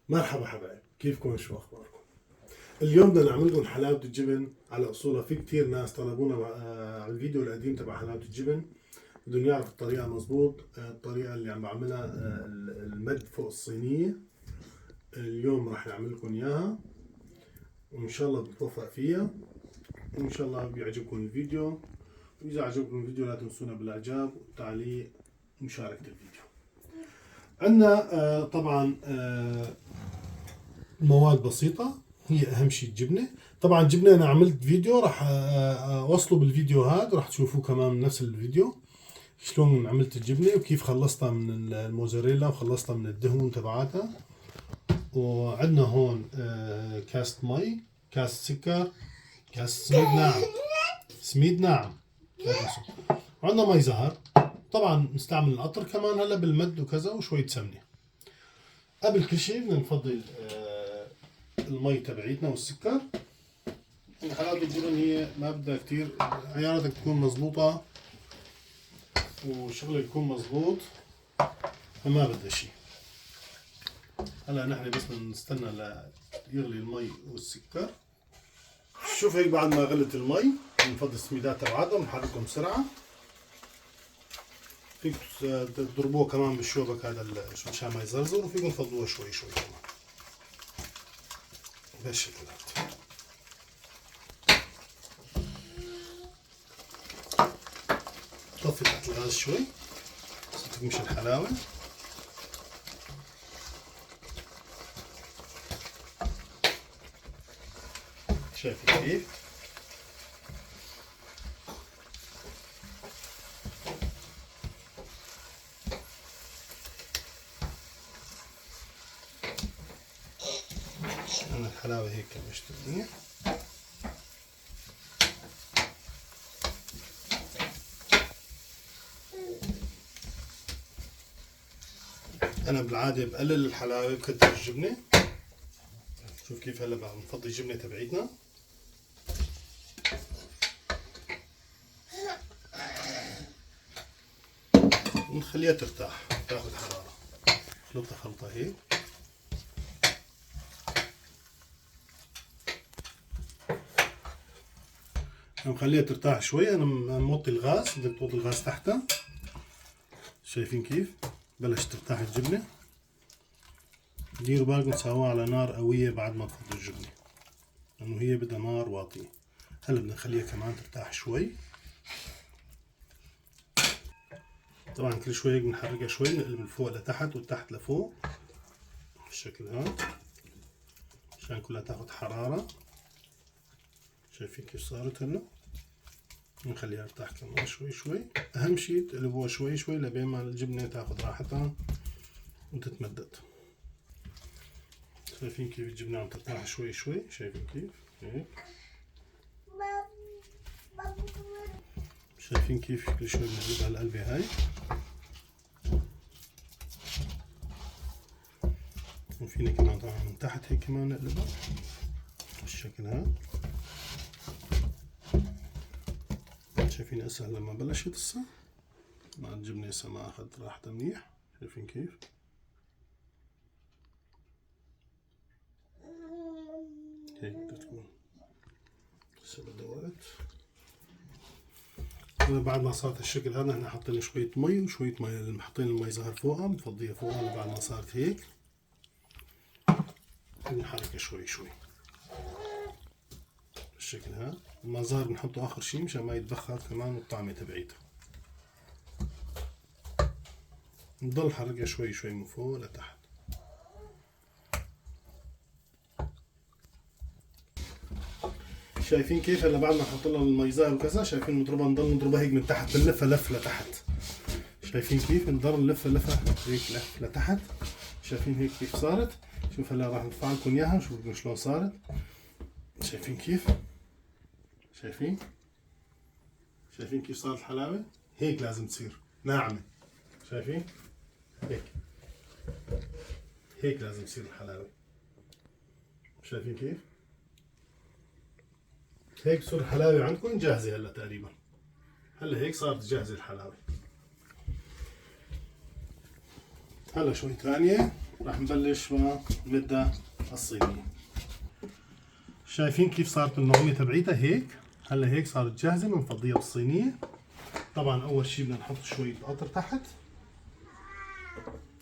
مرحبا حبايب، كيفكم؟ شو اخباركم؟ اليوم بدنا نعمل لكم حلاوة الجبن على اصولها. في كتير ناس طلبونا على الفيديو القديم تبع حلاوة الجبن، بدهم يعرفوا الطريقة مزبوط. الطريقة اللي عم بعملها المد فوق الصينية. اليوم راح نعمل لكم اياها وان شاء الله بنتوفق فيها، وان شاء الله بيعجبكم الفيديو. واذا عجبكم الفيديو لا تنسونا بالاعجاب والتعليق ومشاركة الفيديو. عندنا طبعا مواد بسيطة، هي أهم شيء الجبنة. طبعا الجبنة أنا عملت فيديو راح أوصله بالفيديو هذا، راح تشوفوه كمان من نفس الفيديو شلون عملت الجبنة وكيف خلصتها من الموزاريلا وخلصتها من الدهون تبعاتها. وعندنا هون كاسة مي، كاسة سكر، كاسة سميد ناعم، سميد ناعم. وعندنا مي زهر. طبعا نستعمل القطر كمان هلا بالمد وكذا، وشوية سمنة. قبل كل شيء بدنا نفضل المي تبعيتنا والسكر. حلاوة الجبن هي ما بدها كتير، عياراتك تكون مزبوطة وشغلك يكون مزبوط، فما بدها شي. هلا نحن بس بدنا نستنى ليغلي المي والسكر. شوف هيك بعد ما غلت المي بنفضي السميدات تبعاتها ونحركهم بسرعة. فيك تضربوه كمان بالشوبك هذا مشان ما يزرزر، وفيكم تفضوه شوي شوي كمان بهالشكل هذا. طفي تحت الغاز شوي تمشي الحلاوة. شايفين كيف؟ أنا الحلاوة هيك مشت منيح. أنا بالعادة بقلل الحلاوة بكتر الجبنة. شوف كيف هلا بقى بنفضي الجبنة تبعيتنا. ونخليها ترتاح تاخذ حرارة. خلطها خلطة هيك. نخليها ترتاح شوي. أنا موطي الغاز، بدك توطي الغاز تحتها. شايفين كيف؟ بلشت ترتاح الجبنة. ديروا بالكم تساووها على نار قوية بعد ما تفضوا الجبنة، لأنه هي بدها نار واطية. هلا بدنا نخليها كمان ترتاح شوي. طبعا كل شوي هيك بنحركها شوي، نقلب من فوق لتحت وتحت لفوق بالشكل هذا عشان كلها تاخد حرارة. شايفين كيف صارت هلا؟ نخليها ترتاح كمان شوي شوي. أهم شي تقلبوها شوي شوي لبين ما الجبنة تاخد راحتها وتتمدد. شايفين كيف الجبنة عم ترتاح شوي شوي؟ شايفين كيف؟ هيك. شايفين كيف كل شوي بنقلبها القلبة هاي. وفينا كمان طبعا من تحت هيك كمان نقلبها بالشكل هذا. شايفين هسه لما بلشت هسه مع الجبنة هسه ما اخذ راحتها منيح. شايفين كيف؟ هيك بدها تكون. هسه بدها وقت. بعد ما صارت الشكل هذا نحن حاطين شوية مي وشوية مي، حاطين المي زهر فوقها بنفضيها فوقها. بعد ما صارت هيك بنحركها شوي شوي بالشكل هذا. الماء زهر بنحطه اخر شي مشان ما يتبخر كمان والطعمة تبعيته. نضل نحركها شوي شوي من فوق لتحت. شايفين كيف هلا بعد ما نحط لها المي زهر وكذا؟ شايفين نضربها، نضل نضربها هيك من تحت، بنلفها لف لتحت. شايفين كيف؟ نضل نلفها لفها هيك لف لتحت. شايفين هيك كيف صارت؟ شوف هلا راح نرفع لكم اياها شوفوا شلون صارت. شايفين كيف؟ شايفين؟ شايفين كيف صارت الحلاوة؟ هيك لازم تصير ناعمة. شايفين؟ هيك هيك لازم تصير الحلاوة. شايفين كيف؟ هيك بصير الحلاوة عندكم جاهزة هلا تقريبا. هلا هيك صارت جاهزة الحلاوة. هلا شوي ثانية راح نبلش بالمدة الصينية. شايفين كيف صارت النعومة تبعيتها هيك؟ هلا هيك صارت جاهزة بنفضيها بالصينية. طبعا أول شي بدنا نحط شوية قطر تحت.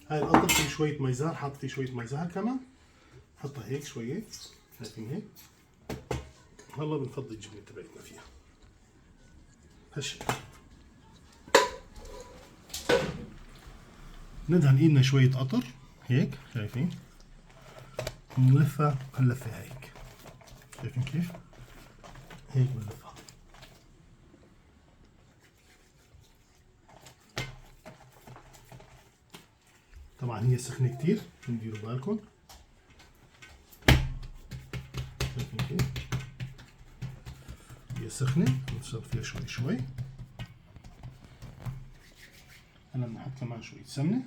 هاي القطر فيه شوية مي زهر، حاط فيه شوية مي زهر كمان. نحطها هيك شوية، شايفين هيك؟ هلا بنفضي الجبنة تبعتنا فيها. هالشكل. ندهن ايدنا شوية قطر هيك، شايفين؟ بنلفها هاللفة هيك. شايفين كيف؟ هيك بنلفها. طبعا هي سخنة كتير، نديروا بالكم. شايفين كيف؟ هي سخنة، بنشرب فيها شوي شوي. هلا بنحط كمان شوية سمنة.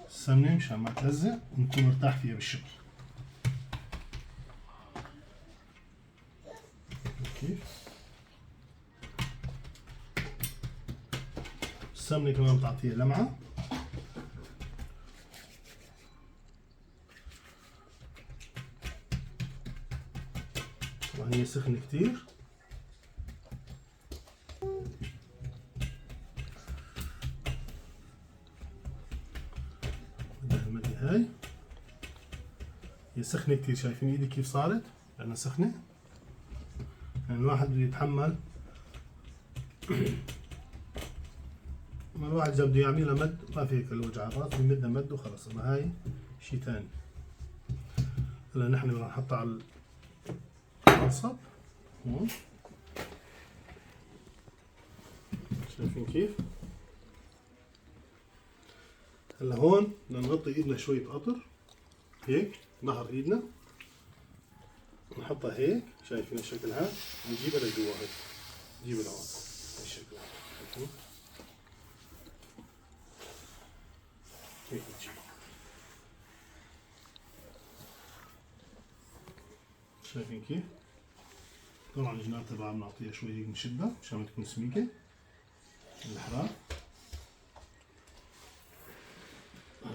السمنة مشان ما تلزق ونكون مرتاح فيها بالشغل. كيف؟ السمنة كمان بتعطيها لمعة. طبعا هي سخنة كتير. هاي هي سخنة كتير، شايفين ايدي كيف صارت؟ لأنها سخنة. يعني الواحد بده يتحمل. ما الواحد إذا بده يعملها مد ما في هيك الوجع على الراس، بيمدها مد وخلص. أما هاي شي ثاني. هلا نحن بدنا نحطها على المنصب هون. شايفين كيف؟ هلا هون بدنا نغطي ايدنا شوية قطر هيك ظهر ايدنا، نحطها هيك، شايفين الشكل هذا، ونجيبها لجوا هيك، نجيبها لهون بالشكل هذا، شايفين؟ هيك نجيبها. شايفين كيف؟ طبعا الجناب تبعها بنعطيها شوي هيك نشدها مشان ما تكون سميكة الحرارة.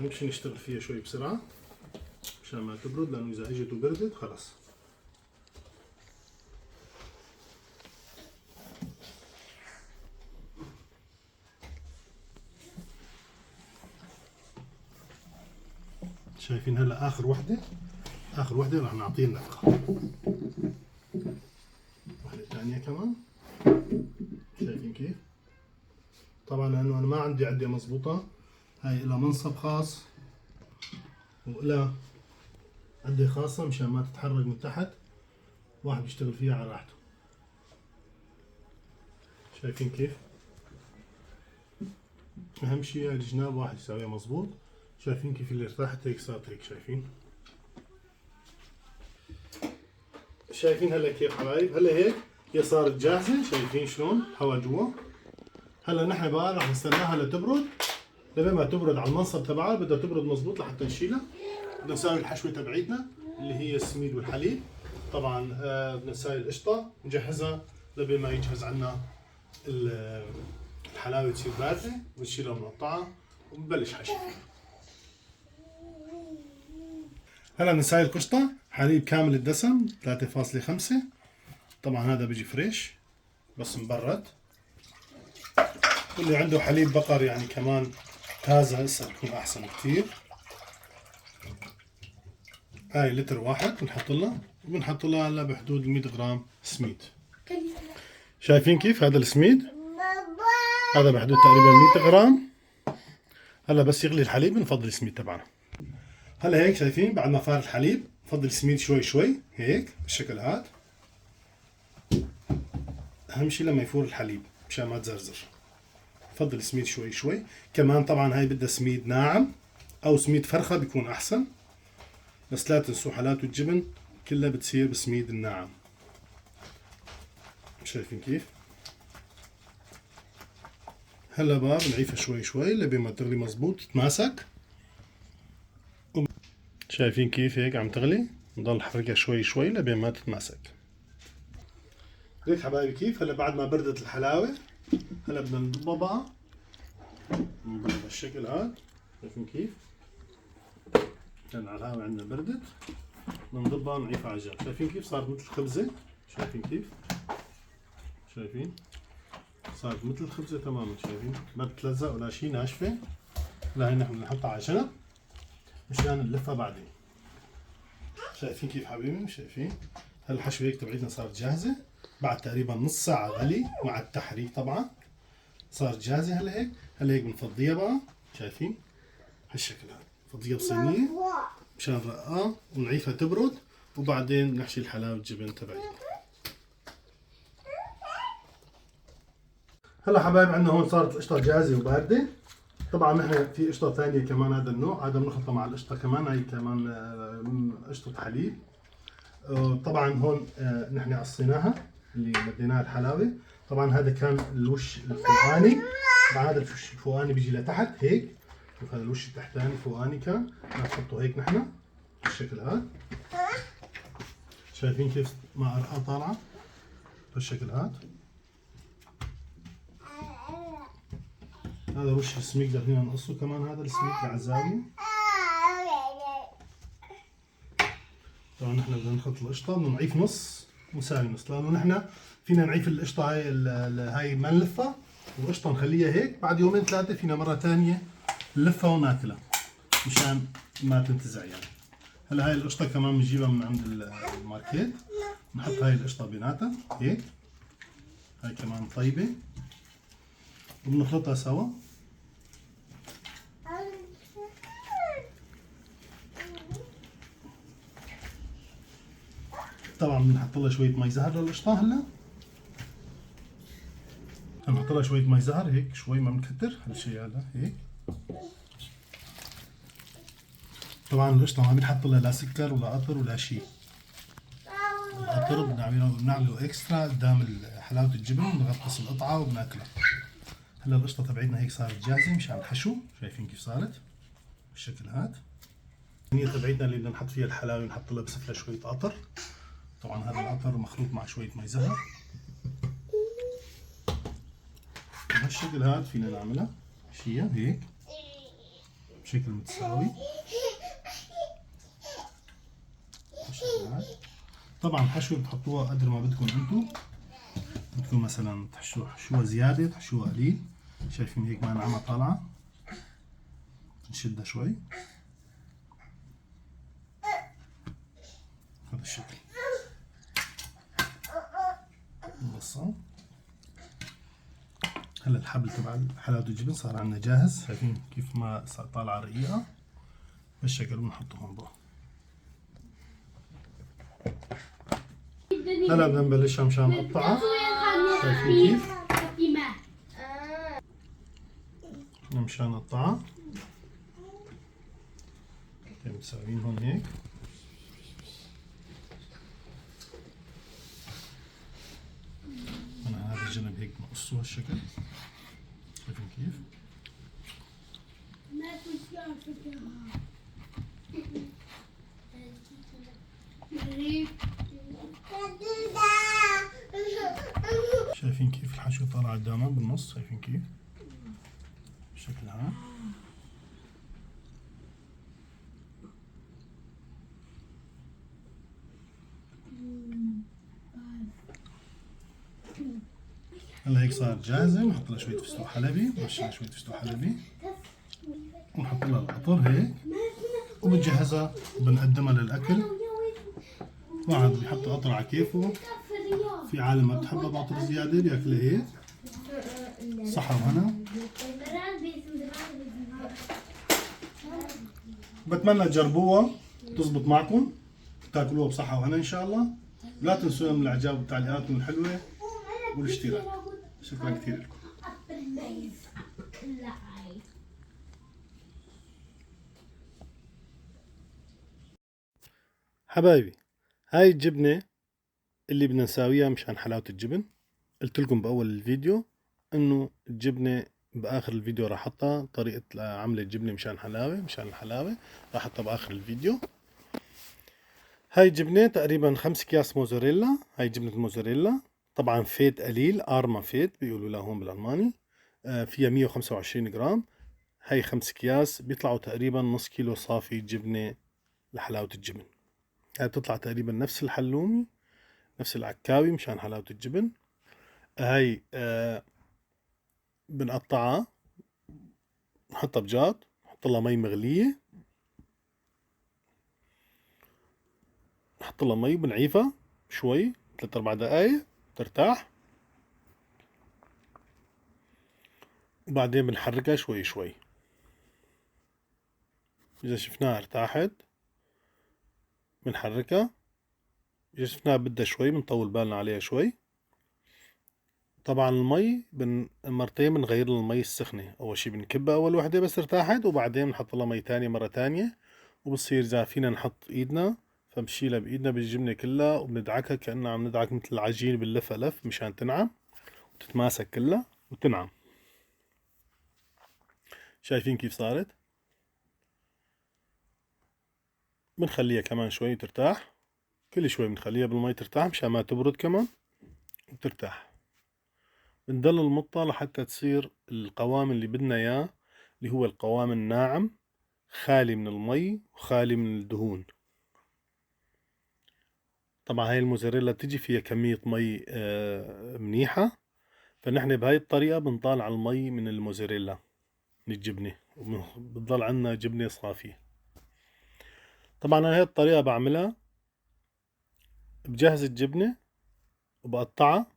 نمشي نشتغل فيها شوي بسرعة مشان ما تبرد، لأنه إذا إجت وبردت خلص. شايفين هلا آخر وحدة رح نعطيها النفخة. واحدة ثانية كمان. شايفين كيف؟ طبعا لأنه أنا ما عندي عدة مضبوطة، هاي إلها منصب خاص وإلها عدة خاصة مشان ما تتحرك من تحت، واحد بيشتغل فيها على راحته. شايفين كيف؟ أهم شيء الجناب واحد يساويها مضبوط. شايفين كيف اللي ارتاحت هيك صارت هيك، شايفين؟ شايفين هلا كيف حبايب؟ هلا هيك هي صارت جاهزة، شايفين شلون؟ هوا جوا. هلا نحن بقى رح نستناها لتبرد، لبين ما تبرد على المنصب تبعها، بدها تبرد مضبوط لحتى نشيلها. بدنا نساوي الحشوة تبعيتنا اللي هي السميد والحليب. طبعا بدنا نساوي القشطة نجهزها لبين ما يجهز عنا الحلاوة تصير باردة، ونشيلها ونقطعها ونبلش حشي. هلا بنساوي القشطة، حليب كامل الدسم 3.5. طبعا هذا بيجي فريش بس مبرد. واللي عنده حليب بقر يعني كمان تازة هسه بيكون احسن كثير. هاي لتر واحد بنحط لها هلا بحدود 100 غرام سميد. شايفين كيف هذا السميد؟ هذا بحدود تقريبا 100 غرام. هلا بس يغلي الحليب بنفضل السميد تبعنا. هلا هيك شايفين بعد ما فار الحليب بفضل السميد شوي شوي هيك بالشكل هذا. اهم شيء لما يفور الحليب مشان ما تزرزر، بفضل السميد شوي شوي. كمان طبعا هاي بدها سميد ناعم او سميد فرخة بيكون احسن، بس لا تنسوا حالات الجبن كلها بتصير بسميد الناعم. شايفين كيف؟ هلا بقى بنعيفها شوي شوي لبين ما تغلي مزبوط تتماسك. شايفين كيف هيك عم تغلي؟ نضل نحركها شوي شوي لبين ما تتماسك. هيك حبايبي كيف؟ هلا بعد ما بردت الحلاوة هلا بدنا نضبها بقى بالشكل هذا. شايفين كيف؟ كان على الهواء عندنا بردت، بنضبها ونعيفها على جنب. شايفين كيف صارت مثل خبزة؟ شايفين كيف؟ شايفين؟ صارت مثل الخبزة تماما. شايفين؟ ما بتلزق ولا شيء، ناشفة. هلا هي نحن بنحطها على جنب مشان نلفها بعدين. شايفين كيف حبيبي؟ شايفين؟ هالحشوة هيك تبعتنا صارت جاهزة بعد تقريبا نص ساعة غلي مع التحريك طبعا. صارت جاهزة هلا هيك. هلا هيك بنفضيها بقى. شايفين؟ هالشكل هذا. نفضيها بصينية مشان نرقها ونعيفها تبرد، وبعدين نحشي الحلاوة الجبن تبعتنا. هلا حبايب عندنا هون صارت القشطة جاهزة وباردة. طبعا نحن في قشطة ثانية كمان هذا النوع، هذا بنخلطها مع القشطة كمان، هي كمان قشطة حليب. طبعا هون نحن قصيناها اللي بديناها الحلاوة. طبعا هذا كان الوش الفوقاني. طبعا هذا الوش الفوقاني بيجي لتحت هيك. شوف هذا الوش التحتاني فوقاني كان نحطه هيك نحن بالشكل هذا. شايفين كيف ما أرقى طالعة بالشكل هذا. هذا وش السميك ده فينا نقصه كمان، هذا السميك العزاوي. طبعا نحن بدنا نخلط القشطة، بدنا نعيف نص ونساوي نص، لأنه نحن فينا نعيف القشطة هاي ما نلفها والقشطة نخليها هيك، بعد يومين ثلاثة فينا مرة ثانية نلفها وناكلها مشان ما تنتزع يعني. هلا هاي القشطة كمان بنجيبها من عند الماركت، نحط هاي القشطة بيناتها هيك. هاي كمان طيبة وبنخلطها سوا. طبعا بنحط لها شوية مي زهر للقشطة. هلا بنحط لها شوية مي زهر هيك شوي، ما بنكتر هالشيء هذا هيك. طبعا القشطة ما بنحط لها لا سكر ولا قطر ولا شيء. القطر بنعمله اكسترا قدام حلاوة الجبن، بنغطس القطعة وبناكلها. هلا القشطة تبعتنا هيك صارت جاهزة مشان الحشو. شايفين كيف صارت بالشكل هذا. الصينية تبعتنا اللي بدنا نحط فيها الحلاوة بنحط لها بسفلها شوية قطر. طبعا هذا القطر مخلوط مع شوية مي زهر. بهالشكل هذا فينا نعملها شيء هيك بشكل متساوي بالشكل هذا. طبعا الحشوة بتحطوها قدر ما بدكم انتم، بدكم مثلا تحشوها زيادة تحشوها قليل. شايفين هيك ما نعمة طالعة، نشدها شوي هذا الشكل نقصها. هلا الحبل تبع حلاوة الجبن صار عندنا جاهز. شايفين كيف ما صار طالعة رقيقة بالشكل، بنحطه هون بقى. هلا بدنا نبلشها مشان نقطعها. شايفين كيف؟ مشان نقطعها مساويين هون هيك. من هذا الجنب هيك بنقصه هالشكل. شايفين كيف؟ شايفين كيف الحشو طالع قدامها بالنص. شايفين كيف بالشكل هذا. هلا هيك صارت جاهزة. بنحط لها شوية فستق حلبي، بنرشها شوية فستق حلبي ونحط لها القطر هيك وبنجهزها وبنقدمها للأكل. واحد بيحط قطر على كيفه، في عالم ما بتحبها بعطر زيادة بياكلها هيك. صحة وهنا. بتمنى تجربوها تزبط معكم، تاكلوها بصحة وهنا إن شاء الله. لا تنسونا من الإعجاب والتعليقاتكم الحلوة والاشتراك. شكرا كثير لكم حبايبي. هاي الجبنة اللي بدنا نساويها مشان حلاوة الجبن. قلت لكم بأول الفيديو إنه الجبنة بآخر الفيديو راح أحطها طريقة عمل الجبنة مشان الحلاوة راح أحطها بآخر الفيديو. هاي الجبنة تقريبا 5 أكياس موزاريلا. هاي جبنة الموزاريلا طبعا فيت قليل، ارما فيت بيقولوا لها هون بالالماني. فيها 125 جرام. هاي 5 اكياس بيطلعوا تقريبا نص كيلو صافي جبنة لحلاوة الجبن. هاي بتطلع تقريبا نفس الحلومي، نفس العكاوي مشان حلاوة الجبن. هاي بنقطعها، نحطها بجاد، نحط لها مي مغلية، نحط لها مي بنعيفها شوي 3-4 دقايق ترتاح، وبعدين بنحركها شوي شوي. إذا شفناها ارتاحت بنحركها، إذا شفناها بدها شوي بنطول بالنا عليها شوي. طبعا المي مرتين بنغير لها المي السخنة. أول شي بنكبها أول وحدة بس ارتاحت، وبعدين بنحط لها مي تانية مرة تانية، وبصير إذا فينا نحط إيدنا فبنشيلها بإيدنا بالجبنة كلها وبندعكها كأننا عم ندعك مثل العجين، بنلفها لف مشان تنعم وتتماسك كلها وتنعم. شايفين كيف صارت؟ بنخليها كمان شوي ترتاح، كل شوي بنخليها بالمي ترتاح مشان ما تبرد كمان وترتاح. بنضل نمطها لحتى تصير القوام اللي بدنا اياه، اللي هو القوام الناعم، خالي من المي وخالي من الدهون. طبعا هاي الموزاريلا تجي فيها كمية مي منيحة، فنحن بهاي الطريقة بنطالع المي من الموزاريلا من الجبنة، وبتضل عنا جبنة صافية. طبعا أنا هاي الطريقة بعملها، بجهز الجبنة وبقطعها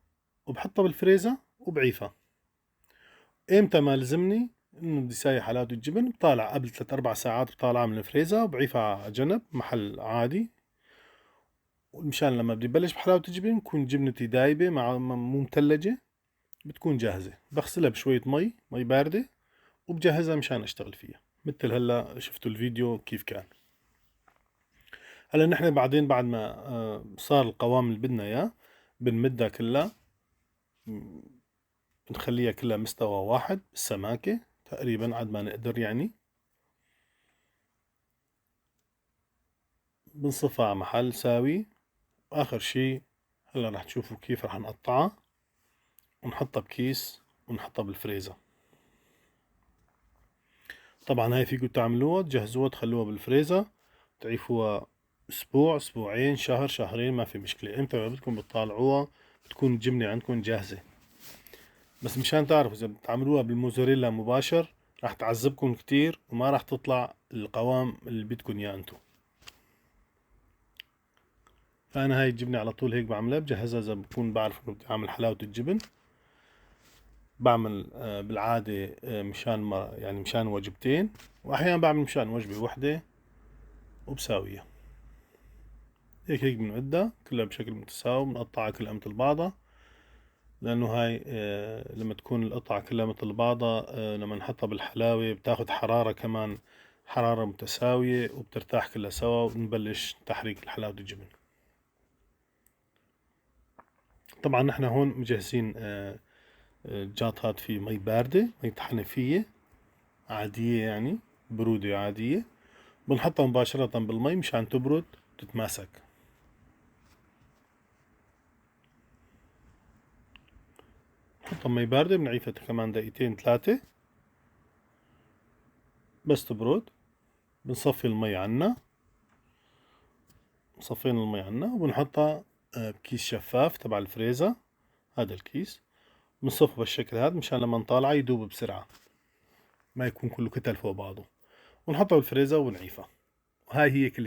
وبحطها بالفريزر وبعيفها. امتى ما لزمني انه بدي سايح حلاوة الجبن، بطالع قبل 3-4 ساعات، بطالعها من الفريزر وبعيفها على جنب محل عادي، مشان لما بدي بلش بحلاوة الجبن بكون جبنتي دايبة مو متلجة، بتكون جاهزة. بغسلها بشوية مي باردة وبجهزها مشان اشتغل فيها. مثل هلا شفتوا الفيديو كيف كان. هلا نحن بعدين بعد ما صار القوام اللي بدنا اياه، بنمدها كلها، بنخليها كلها مستوى واحد بالسماكة تقريبا عد ما نقدر يعني. بنصفها على محل ساوي. واخر شي هلا رح تشوفوا كيف رح نقطعها ونحطها بكيس ونحطها بالفريزر. طبعا هاي فيكم تعملوها، تجهزوها تخلوها بالفريزر، تعيفوها اسبوع، اسبوعين، شهر، شهرين، ما في مشكلة. امتى ما بدكم بتطالعوها بتكون الجبنة عندكم جاهزة. بس مشان تعرفوا اذا بتعملوها بالموزاريلا مباشر راح تعذبكم كتير وما راح تطلع القوام اللي بدكم اياه انتو. فانا هاي الجبنة على طول هيك بعملها، بجهزها اذا بكون بعرف انه بدي اعمل حلاوة الجبن. بعمل بالعادة مشان يعني مشان وجبتين، واحيانا بعمل مشان وجبة وحدة وبساويها. هيك بنعدها كلها بشكل متساوي، بنقطعها كلها مثل بعضها، لانه هاي لما تكون القطعة كلها مثل بعضها لما نحطها بالحلاوة بتاخد حرارة كمان، حرارة متساوية، وبترتاح كلها سوا، وبنبلش تحريك حلاوة الجبن. طبعا نحن هون مجهزين الجاط هاد فيه مي باردة، مي حنفية عادية يعني برودة عادية، بنحطها مباشرة بالمي مشان تبرد تتماسك. نحطها مي باردة، بنعيفها كمان دقيقتين 3 بس تبرد. بنصفي المي عنا، صفينا المي عنا، وبنحطها بكيس شفاف تبع الفريزر. هذا الكيس بنصفه بالشكل هذا مشان لما نطالعه يدوب بسرعة، ما يكون كله كتل فوق بعضه، ونحطه بالفريزر ونعيفه. وهاي هي كل شيء.